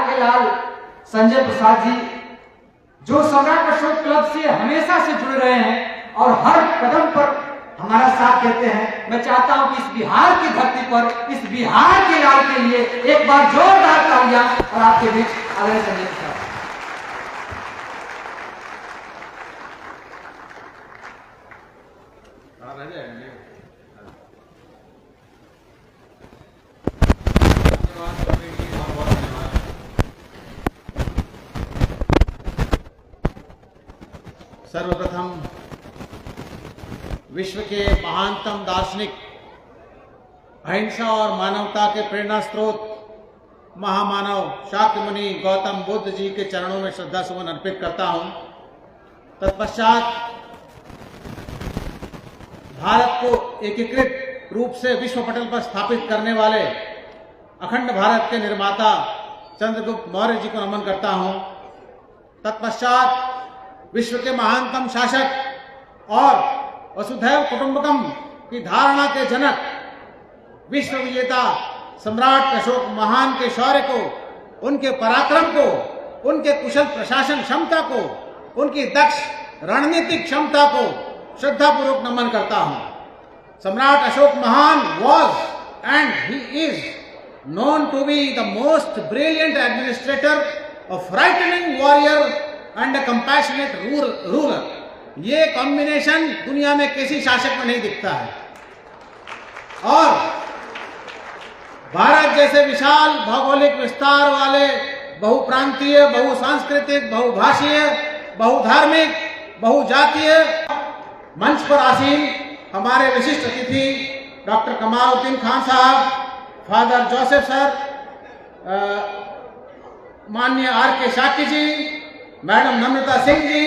के लाल संजय प्रसाद जी, जो सम्राट अशोक क्लब से हमेशा से जुड़ रहे हैं और हर कदम पर हमारा साथ देते हैं। मैं चाहता हूं कि इस बिहार की धरती पर, इस बिहार के लाल के लिए एक बार जोरदार तालियां और आपके बीच आदरणीय संजय प्रसाद। सर्वप्रथम विश्व के महानतम दार्शनिक, अहिंसा और मानवता के प्रेरणा स्रोत महामानव शाक्यमुनि गौतम बुद्ध जी के चरणों में श्रद्धा सुमन अर्पित करता हूं। तत्पश्चात भारत को एकीकृत रूप से विश्व पटल पर स्थापित करने वाले अखंड भारत के निर्माता चंद्रगुप्त मौर्य जी को नमन करता हूं। तत्पश्चात विश्व के महानतम शासक और वसुधैव कुटुंबकम की धारणा के जनक, विश्व विजेता सम्राट अशोक महान के शौर्य को, उनके पराक्रम को, उनके कुशल प्रशासन क्षमता को, उनकी दक्ष रणनीतिक क्षमता को श्रद्धापूर्वक नमन करता हूं। सम्राट अशोक महान was and he is known to be the most brilliant administrator, a frightening warrior and a compassionate ruler। ये कॉम्बिनेशन दुनिया में किसी शासक में नहीं दिखता है। और भारत जैसे विशाल भौगोलिक विस्तार वाले बहुप्रांतीय, बहुसांस्कृतिक, बहुभाषीय, बहुधार्मिक, बहुजातीय मंच पर आसीन हमारे विशिष्ट अतिथि डॉक्टर कमालुद्दीन खान साहब, फादर जोसेफ सर, माननीय आर के शाक्य जी, मैडम नम्रता सिंह जी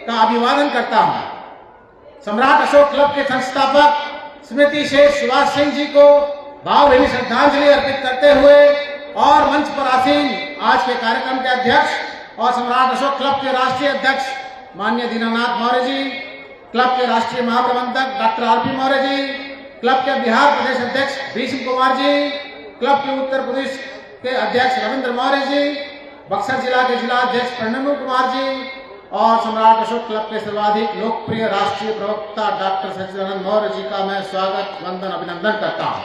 का अभिवादन करता हूं। सम्राट अशोक क्लब के संस्थापक स्मृति शेष सुभाष सिंह जी को भावभीनी श्रद्धांजलि अर्पित करते हुए और मंच पर आसीन आज के कार्यक्रम के अध्यक्ष और सम्राट अशोक क्लब के राष्ट्रीय अध्यक्ष माननीय दीनानाथ मौर्य जी, क्लब के राष्ट्रीय महाप्रबंधक doctor RP. Maurya ji, club के बिहार प्रदेश अध्यक्ष भीष्म कुमार जी, क्लब के उत्तर प्रदेश के अध्यक्ष रविंद्र मौर्य जी, बक्सर जिला के जिला अध्यक्ष प्रणव कुमार जी और सम्राट अशोक क्लब के सर्वाधिक लोकप्रिय राष्ट्रीय प्रवक्ता डॉक्टर सच्चिदानंद मौर्य जी का मैं स्वागत, वंदन, अभिनंदन करता हूं।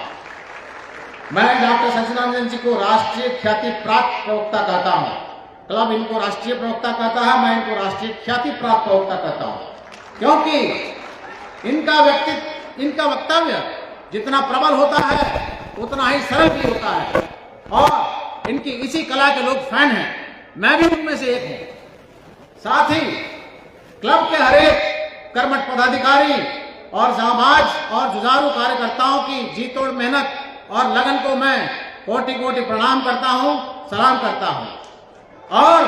मैं डॉक्टर सच्चिदानंद जी को राष्ट्रीय ख्याति प्राप्त प्रवक्ता कहता हूं। क्लब इनको राष्ट्रीय प्रवक्ता कहता है, मैं इनको राष्ट्रीय ख्याति प्राप्त प्रवक्ता कहता हूं, क्योंकि इनका वक्तव्य जितना प्रबल होता है उतना ही सरल भी होता है और इनकी इसी कला के लोग फैन हैं। मैं भी उनमें से एक हूं। साथ ही क्लब के हरेक कर्मठ पदाधिकारी और जांबाज और जुझारू कार्यकर्ताओं की जी तोड़ मेहनत और लगन को मैं कोटि कोटि प्रणाम करता हूं, सलाम करता हूं। और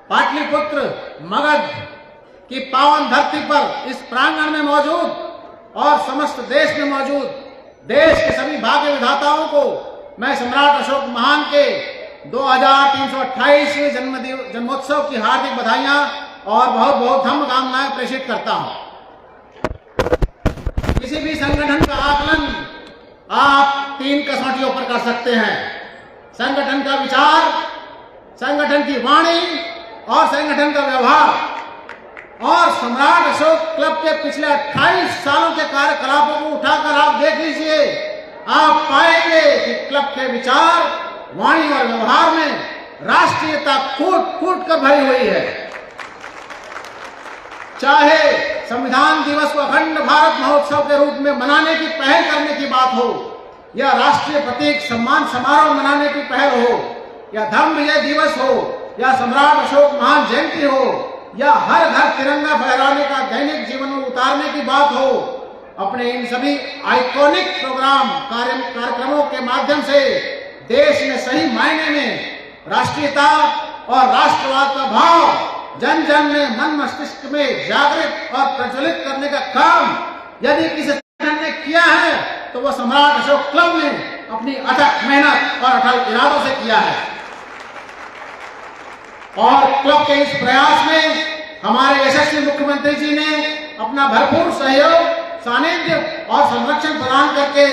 पाटलिपुत्र मगध की पावन धरती पर इस प्रांगण में मौजूद और समस्त देश में मौजूद देश के सभी भाग्य विधाताओं को मैं सम्राट अशोक महान के 2328वें जन्मोत्सव की हार्दिक बधाइयां और बहुत बहुत धम्म कामनाएं प्रेषित करता हूं। किसी भी संगठन का आकलन आप 3 कसौटियों पर कर सकते हैं: संगठन का विचार, संगठन की वाणी और संगठन का व्यवहार। और सम्राट अशोक क्लब के पिछले 28 सालों के कार्यकलापों को उठाकर आप देख लीजिए, आप पाएंगे कि क्लब के विचार, वाणी और व्यवहार में राष्ट्रीयता कूट कूट कर भरी हुई है। चाहे संविधान दिवस को अखंड भारत महोत्सव के रूप में मनाने की पहल करने की बात हो, या राष्ट्रीय प्रतीक सम्मान समारोह मनाने की पहल हो, या धर्म विजय दिवस हो, या सम्राट अशोक महान जयंती हो, या हर घर तिरंगा फहराने का दैनिक जीवन में उतारने की बात हो, अपने इन सभी आइकॉनिक प्रोग्राम कार्यक्रमों के माध्यम से देश में सही मायने में राष्ट्रीयता और राष्ट्रवाद का भाव जन जन में, मन मस्तिष्क में जागृत और प्रज्वलित करने का काम यदि किसी संगठन ने किया है तो वह सम्राट अशोक क्लब ने अपनी अथक मेहनत और अटल इरादों से किया है। और क्लब के इस प्रयास में हमारे यशस्वी मुख्यमंत्री जी ने अपना भरपूर सहयोग, सानिध्य और संरक्षण प्रदान करके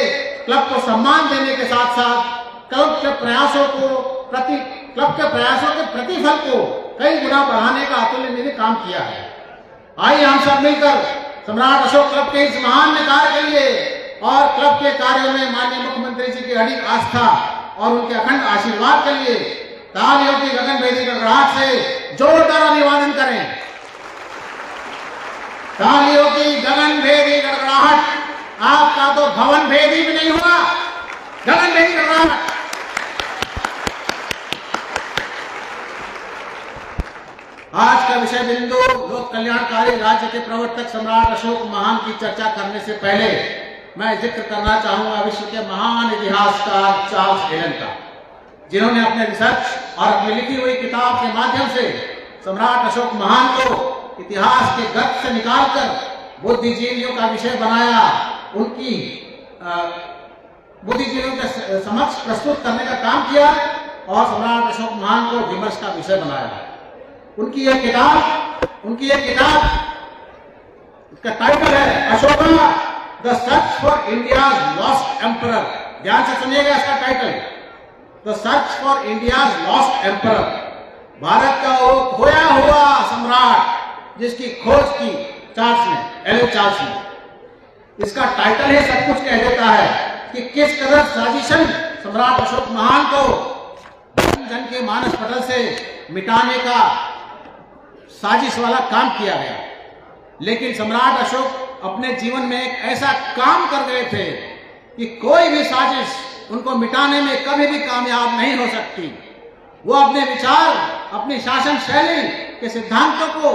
क्लब को सम्मान देने के साथ साथ क्लब के प्रयासों को क्लब के प्रयासों के प्रतिफल को कई गुना बढ़ाने का अतुलनीय काम किया है। आइए हम सब मिलकर सम्राट अशोक क्लब के इस महान कार्य के लिए और क्लब के कार्यों में माननीय मुख्यमंत्री जी की अडिग आस्था और उनके अखंड आशीर्वाद के लिए तालियों की गगनभेदी गड़गड़ाहट से जोरदार अभिवादन करें। तालियों की गगनभेदी गड़गड़ाहट, आपका तो भवन भेदी भी नहीं हुआ, गगनभेदी गड़गड़ाहट। आज का विषय बिंदु लोक कल्याणकारी राज्य के प्रवर्तक सम्राट अशोक महान की चर्चा करने से पहले मैं जिक्र करना चाहूंगा विश्व के महान इतिहासकार चार्ल्स एलन का, जिन्होंने अपने रिसर्च और अपनी लिखी हुई किताब के माध्यम से सम्राट अशोक महान को इतिहास के गर्त से निकालकर बुद्धिजीवियों का विषय बनाया, उनकी बुद्धिजीवियों के समक्ष प्रस्तुत करने का काम किया और सम्राट अशोक महान को विमर्श का विषय बनाया। उनकी एक किताब इसका टाइटल है Ashoka the search for India's lost emperor. ध्यान से सुनिएगा इसका title, the search for India's lost emperor, Bharat का वो खोया हुआ सम्राट जिसकी खोज की चार्ल्स ने। इसका टाइटल ही सब कुछ कह देता है कि किस कदर साजिशन सम्राट अशोक महान को जन जन के मानस पटल से मिटाने का साजिश वाला काम किया गया। लेकिन सम्राट अशोक अपने जीवन में एक ऐसा काम कर गए थे कि कोई भी साजिश उनको मिटाने में कभी भी कामयाब नहीं हो सकती। वो अपने विचार, अपनी शासन शैली के सिद्धांतों को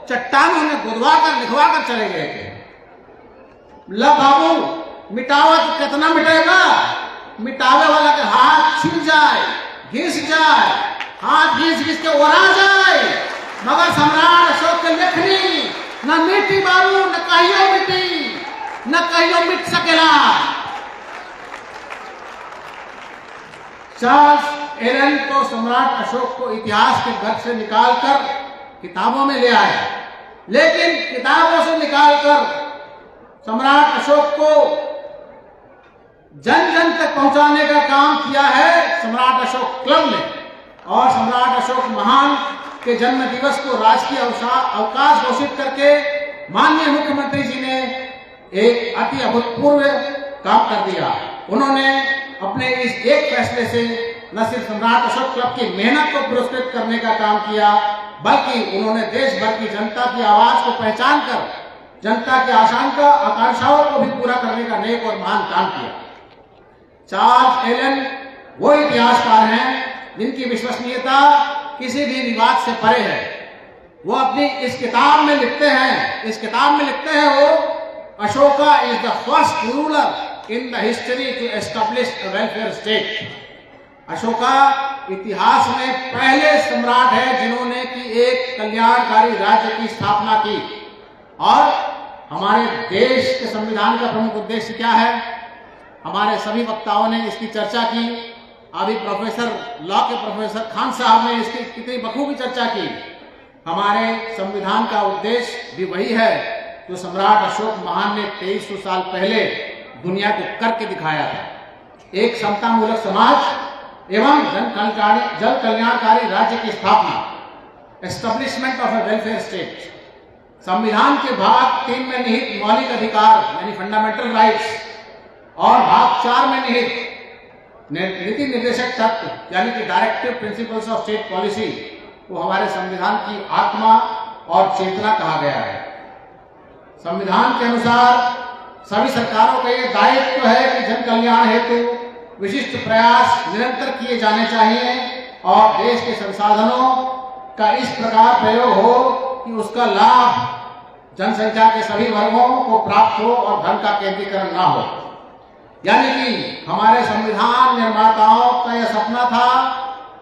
चट्टानों में गुदवा कर लिखवा कर चले गए थे। ला बाबू मिटावा तो कितना मिटेगा, मिटावे वाला के हाथ छिल जाए, घिस जाए, हाथ घिस के ओरा जाए, मगर सम्राट अशोक के लेखनी न मिटी बाबू, न कहियो मिटी, न कहियो मिट सकेला। चार्ल्स एलन तो सम्राट अशोक को इतिहास के गर्त से निकालकर किताबों में ले आए, लेकिन किताबों से निकालकर सम्राट अशोक को जन जन तक पहुंचाने का काम किया है सम्राट अशोक क्लब ने। और सम्राट अशोक महान के जन्म दिवस को राष्ट्रीय अवकाश घोषित करके माननीय मुख्यमंत्री जी ने एक अति अभूतपूर्व काम कर दिया। उन्होंने अपने इस एक फैसले से न सिर्फ सम्राट अशोक क्लब की मेहनत को पुरस्कृत करने का काम किया, बल्कि उन्होंने देश भर की जनता की आवाज को पहचान कर जनता की आकांक्षाओं को भी पूरा करने का नेक और महान काम किया। चार्ल्स एलन वो इतिहासकार हैं जिनकी विश्वसनीयता किसी भी विवाद से परे है। वो अपनी इस किताब में लिखते हैं वो Ashoka is the first ruler in the history to establish a welfare state. Ashoka इतिहास में पहले सम्राट है जिन्होंने की एक कल्याणकारी राज्य की स्थापना की। और हमारे देश के संविधान का प्रमुख उद्देश्य क्या है? हमारे सभी वक्ताओं ने इसकी चर्चा की। अभी लॉ के प्रोफेसर खान साहब ने इसकी कितनी बखूबी चर्चा की। हमारे संविधान का उद्देश्य भी वही है जो सम्राट अशोक महान ने 2300 साल पहले दुनिया को करके दिखाया था। एक समतामूलक समाज एवं जन कल्याणकारी राज्य की स्थापना, establishment of a welfare state. संविधान के भाग 3 में निहित मौलिक अधिकार यानी फंडामेंटल राइट्स और भाग 4 में निहित नीति निर्देशक तत्व यानी कि directive principles of state policy को हमारे संविधान की आत्मा और चेतना कहा गया है। संविधान के अनुसार सभी सरकारों का ये दायित्व है कि जन कल्याण हेतु विशिष्ट प्रयास निरंतर किए जाने चाहिए और देश के संसाधनों का इस प्रकार प्रयोग हो कि उसका लाभ जनसंख्या के सभी वर्गों को प्राप्त हो और धन का केंद्रीकरण ना हो। यानी कि हमारे संविधान निर्माताओं का यह सपना था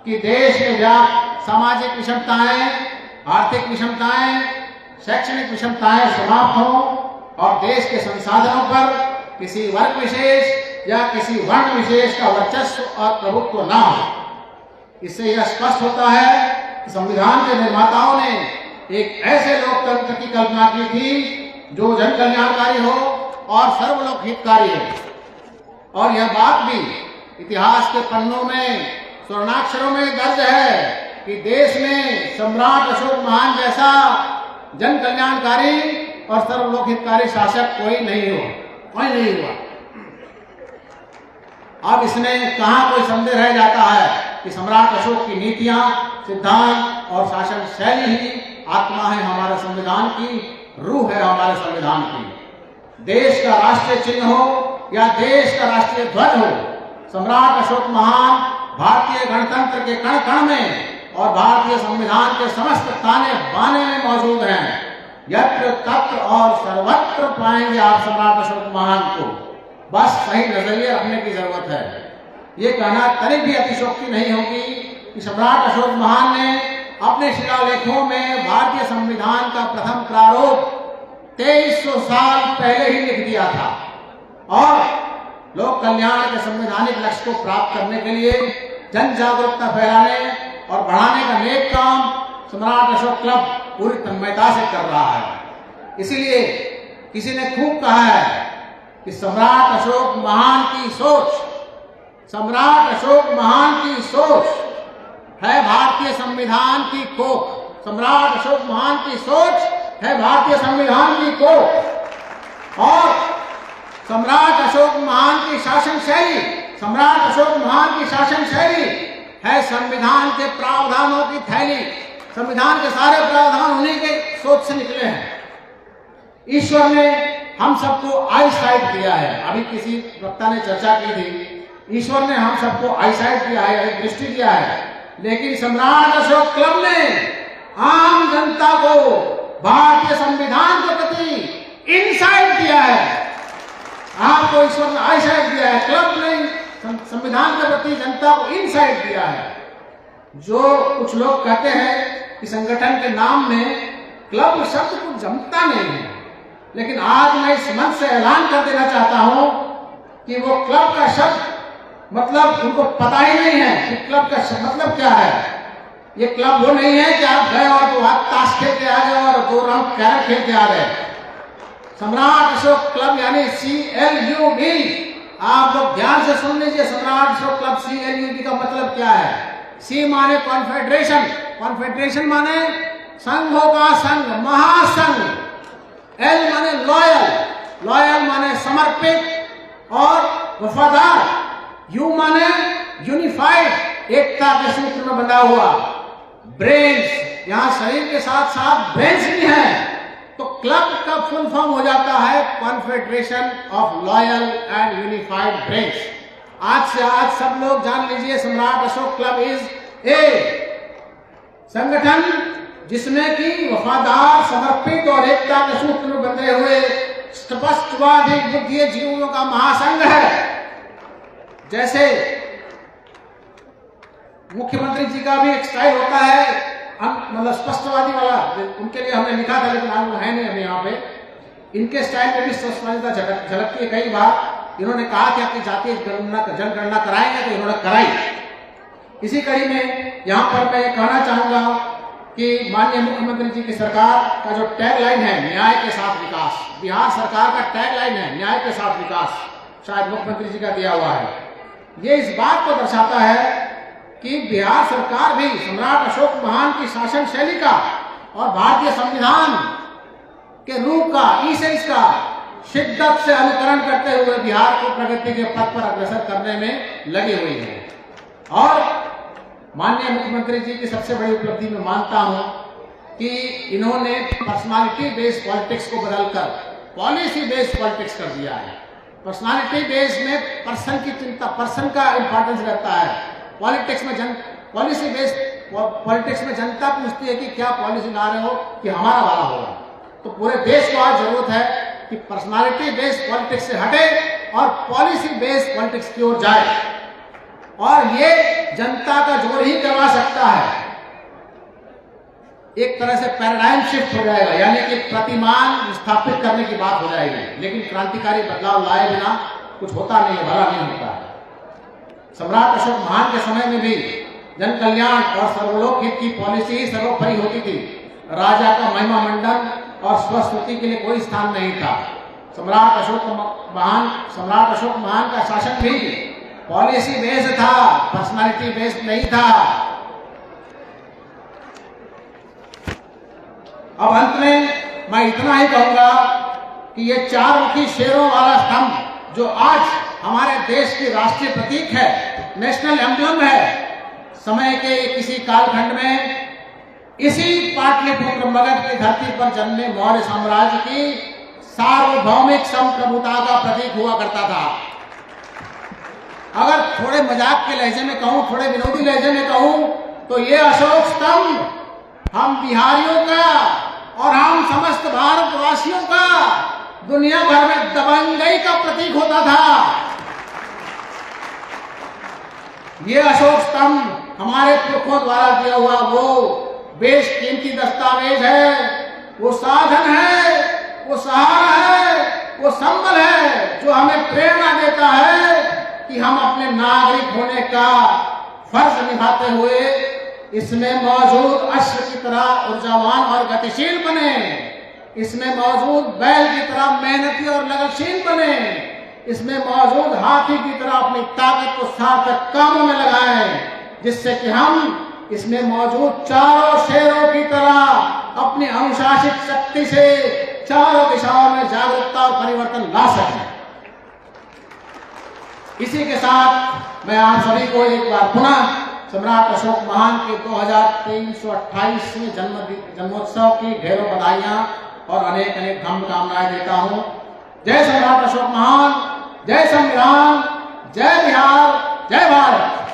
कि देश में व्याप्त सामाजिक विषमताएं, आर्थिक विषमताएं, शैक्षणिक विषमताएं समाप्त हों और देश के संसाधनों पर किसी वर्ग विशेष या किसी वर्ण विशेष का वर्चस्व और प्रभुत्व न हो। इससे यह स्पष्ट होता है कि संविधान के निर्माताओं ने एक ऐसे लोकतंत्र की कल्पना की थी जो जन कल्याणकारी हो और सर्वलोक हितकारी हो। और यह बात भी इतिहास के पन्नों में स्वर्णाक्षरों में दर्ज है कि देश में सम्राट अशोक महान जैसा जन कल्याणकारी और सर्वलोकहितकारी शासक कोई नहीं हुआ। अब इसमें कहां कोई संदेह रह जाता है कि सम्राट अशोक की नीतियां, सिद्धांत और शासन शैली ही आत्मा है हमारे संविधान की, रूह है हमारे संविधान की। देश का राष्ट्रीय चिन्ह हो या देश का राष्ट्रीय ध्वज हो, सम्राट अशोक महान भारतीय गणतंत्र के कण कण में और भारतीय संविधान के समस्त ताने बाने में मौजूद हैं। यत्र तत्र और सर्वत्र पाएंगे आप सम्राट अशोक महान को। बस सही नजरिए रखने की जरूरत है। ये कहना करीब भी अतिशोक्ति नहीं होगी कि सम्राट अशोक महान ने अपने शिलालेखों में भारतीय संविधान का प्रथम प्रारूप 2300 साल पहले ही लिख दिया था और लोक कल्याण के संवैधानिक लक्ष्य को प्राप्त करने के लिए जन जागरूकता फैलाने और बढ़ाने का नेक काम सम्राट अशोक क्लब पूरी तन्मयता से कर रहा है। इसीलिए किसी ने खूब कहा है कि सम्राट अशोक महान की सोच, सम्राट अशोक महान की सोच है भारतीय संविधान की कोख। सम्राट अशोक महान की सोच है भारतीय संविधान की कोख और सम्राट अशोक महान की शासन शैली, सम्राट अशोक महान की शासन शैली है संविधान के प्रावधानों की थैली। संविधान के सारे प्रावधान उन्हीं के सोच से निकले हैं। ईश्वर ने हम सबको आईसाइट दिया है। अभी किसी वक्ता ने चर्चा की थी, ईश्वर ने हम सबको आईसाइट दिया है, दृष्टि दिया है, लेकिन सम्राट अशोक क्लब ने आम जनता को भारतीय संविधान के प्रति इनसाइट दिया है। आपको ईश्वर ने आईसाइट दिया है, क्लब ने संविधान के प्रति जनता को इनसाइट दिया है। जो कुछ लोग कहते हैं कि संगठन के नाम में क्लब शब्द कुछ जमता नहीं है, लेकिन आज मैं इस मंच से ऐलान कर देना चाहता हूं कि वो क्लब का शब्द मतलब उनको पता ही नहीं है कि क्लब का मतलब क्या है। ये क्लब वो नहीं है कि आप गए और 2 हाथ ताश खेल के आ गए और 2 राउंड कैरम खेल के आ गए। सम्राट अशोक क्लब यानी CLUB, आप लोग ध्यान से सुन लीजिए। सम्राट अशोक क्लब CLUB का मतलब क्या है? C माने कॉन्फेडरेशन, कॉन्फेडरेशन माने संघों का संघ, महासंघ। L माने लॉयल, लॉयल माने समर्पित और वफादार। U माने यूनिफाइड, एकता के सूत्र में बंधा हुआ। ब्रेन्स, यहाँ शरीर के साथ साथ ब्रेन्स भी हैं, तो क्लब का फुल फॉर्म हो जाता है confederation of loyal and unified brains. आज से आज सब लोग जान लीजिए, सम्राट अशोक क्लब इज ए संगठन जिसमें कि वफादार, समर्पित और एकता के सूत्र में बंधे हुए स्पष्टवादी बुद्धि जीवों का महासंघ है। जैसे मुख्यमंत्री जी का भी एक स्टाइल होता है, मतलब स्पष्टवादी वाला, उनके लिए हमने लिखा था लेकिन आज वो है नहीं अभी यहाँ पे। इनके स्टाइल में भी स्पष्टवादिता झलकती है। कई बार इन्होंने कहा कि आपकी जातीय जनगणना कराएंगे, तो इन्होंने कराई। इसी कड़ी में यहाँ पर मैं कहना चाहूंगा कि माननीय मुख्यमंत्री जी की सरकार का जो टैगलाइन है न्याय के साथ विकास, बिहार सरकार का टैगलाइन है न्याय के साथ विकास, शायद मुख्यमंत्री जी का दिया हुआ है। ये इस बात को दर्शाता है कि बिहार सरकार भी सम्राट अशोक महान की शासन शैली का और भारतीय संविधान के रूप का, ईसेंस का शिद्दत से अनुकरण करते हुए बिहार को प्रगति के पथ पर अग्रसर करने में लगी हुई है। और माननीय मुख्यमंत्री जी की सबसे बड़ी उपलब्धि में मानता हूं कि इन्होंने पर्सनालिटी बेस्ड पॉलिटिक्स को बदलकर पॉलिसी बेस्ड पॉलिटिक्स कर दिया है। पर्सनालिटी बेस्ड में पर्सन की चिंता, पर्सन का इंपॉर्टेंस रहता है। पॉलिटिक्स में पॉलिसी बेस्ड पॉलिटिक्स में जनता पूछती है कि क्या पॉलिसी ला रहे हो कि हमारा वाला होगा। तो पूरे देश को आज जरूरत है कि पर्सनालिटी बेस्ड पॉलिटिक्स से हटे और पॉलिसी बेस्ड पॉलिटिक्स की ओर जाए, और ये जनता का जोड़ ही करवा सकता है। एक तरह से पैराडाइम शिफ्ट हो जाएगा, यानी कि प्रतिमान स्थापित करने की बात हो जाएगी, लेकिन क्रांतिकारी बदलाव लाए बिना कुछ होता नहीं है, भला नहीं होता है। सम्राट अशोक महान के समय में भी जन कल्याण और सर्वलोक हित की पॉलिसी ही सर्वोपरि होती थी। राजा का महिमा मंडन और स्वस्तुति के लिए कोई स्थान नहीं था। सम्राट अशोक महान का शासन भी पॉलिसी बेस्ड था, पर्सनालिटी बेस्ड नहीं था। अब अंत में मैं इतना ही कहूंगा कि ये 4 मुखी शेरों वाला स्तंभ जो आज हमारे देश की राष्ट्रीय प्रतीक है, नेशनल एम्ब्लम है, समय के किसी कालखंड में इसी पाटलिपुत्र मगध की धरती पर जन्मे मौर्य साम्राज्य की सार्वभौमिक संप्रभुता का प्रतीक हुआ करता था। अगर थोड़े मजाक के लहजे में कहूं, थोड़े विनोदी लहजे में कहूं, तो ये अशोक स्तंभ हम बिहारियों का और हम समस्त भारतवासियों का दुनिया भर में दबंगई का प्रतीक होता था। ये अशोक स्तंभ हमारे पुरखों द्वारा दिया हुआ वो बेशकीमती दस्तावेज है, वो साधन है, वो सहारा है, वो संबल है जो हमें प्रेरणा देता है कि हम अपने नागरिक होने का फर्ज निभाते हुए इसमें मौजूद अश्व की तरह ऊर्जावान और गतिशील बने, इसमें मौजूद बैल की तरह मेहनती और लगनशील बने, इसमें मौजूद हाथी की तरह अपनी ताकत को सार्थक कामों में लगाएं, जिससे कि हम इसमें मौजूद चारों शेरों की तरह अपनी अनुशासित शक्ति से चारों दिशाओं में जागरूकता और परिवर्तन ला सकें। इसी के साथ मैं आप सभी को एक बार पुनः सम्राट अशोक महान के 2328वें जन्मोत्सव की ढेरों बधाइयां और अनेक अनेक धर्म कामनाएं देता हूं। जय सम्राट अशोक महान, जय संविधान, जय बिहार, जय भारत।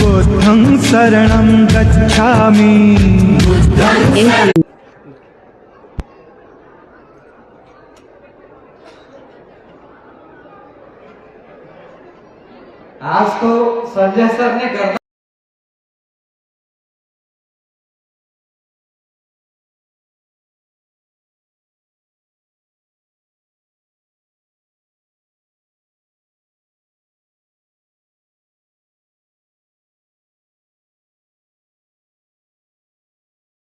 बुद्धं शरणं गच्छामि। आज तो संजय सर ने गर्दन